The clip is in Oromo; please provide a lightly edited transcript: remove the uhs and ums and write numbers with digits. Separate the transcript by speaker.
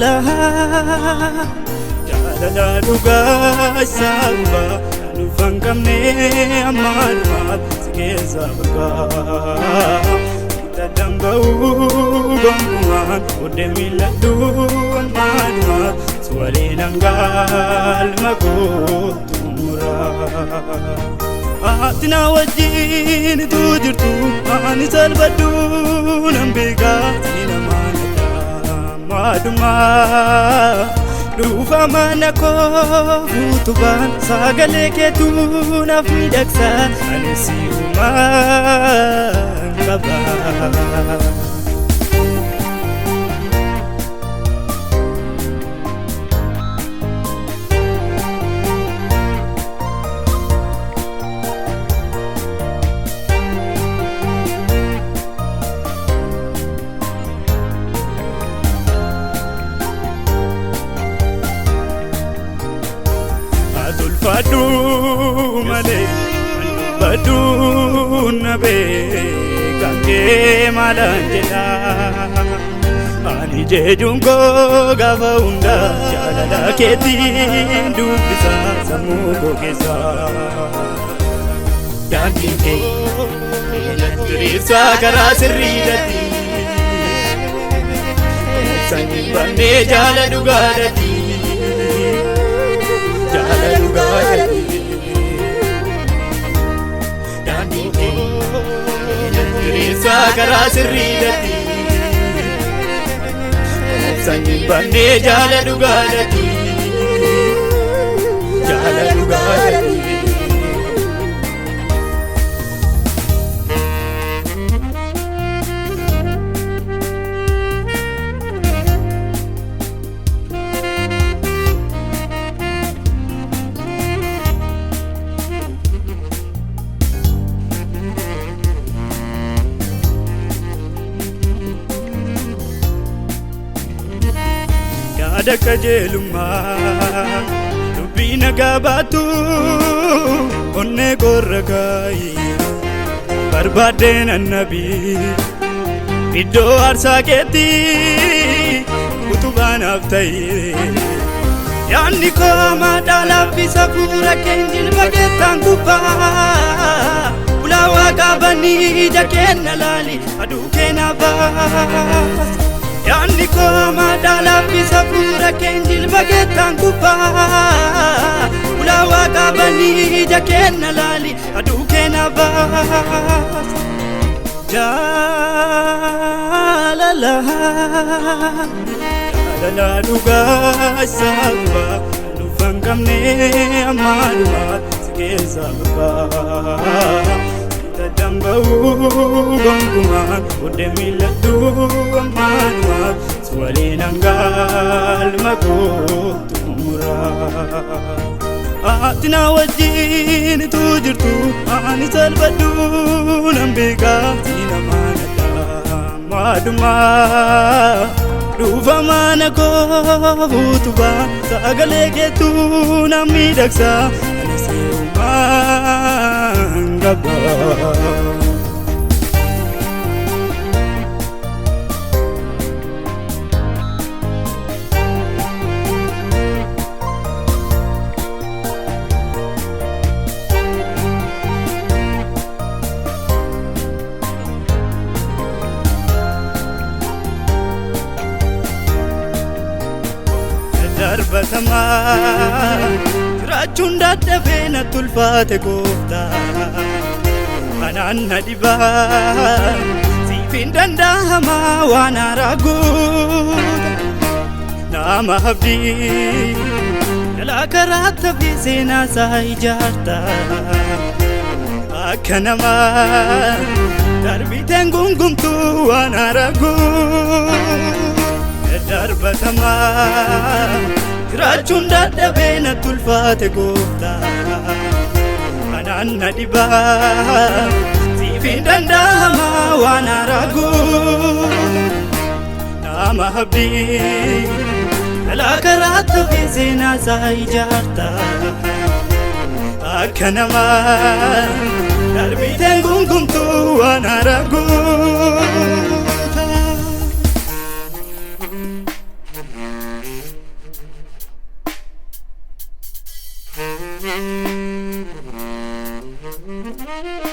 Speaker 1: la jaalala dhugaa sabba nufan qabne ammaadhumaaf si keessa bagaa tadamba'uu gonkumaan oddee miiladhu ammaadhumaaf si waliin hangaalma kootu muraa ati na wajjin tu jirtu ani salphadhu nan beekaa si namaanadha ammaadhumaa dhufa mana koo utubaan sagalee keetu naaf miidhagsa ani si uumaan qaba Fadu male fadu nabe kange malanjela ani jejungo gava unda jalala keti dubisa samu gogesa yange electrisa kara sirridati sangi bande jala dugadati Kara sirridati sanyi bande jala dugadati ada kajelumma dubina gabatu onne gorragai barbaaden annabi iddo arsa keti kutuban aftai yanni ko madala bisa pura kenjil bagetan kuba ulawa kabani jakenna lali adu kenaba yanni ko madala bisa pura kenjil bagetan kuba ulawa kabani jakenna lali adu kenaba jalala jalala dugaa sabba nufan qabne ammaadhumaaf si keessa bagaa tadamba'uu gonkumaan oddee miiladhu ammaadhumaaf si waliin hangaalma kootu muraa ati na wajjin tu jirtu ani salphadhu nan beekaa si namaanadha ammaadhumaa dhufa mana koo utubaan sagalee keetu naaf miidhagsa ani si uumaan qaba darbatama jiraachuun dadhabee natti ulfaate gooftaa anaan na dhibaa siif hin danda'ama waan haaraa guuta nama abdii jalaa karaatti hafee seenaa isaa ijaarta akka namaa darbiteen gungumtuu waan haaraa guuta darbatama jiraachuun dadhabee natti ulfaate gooftaa anaan na dhibaa siif hin danda'ama waan haaraa guuta nama abdii jalaa karaatti hafee seenaa isaa ijaarta akka namaa darbiteen gungumtuu waan haaraa guuta
Speaker 2: Thank you.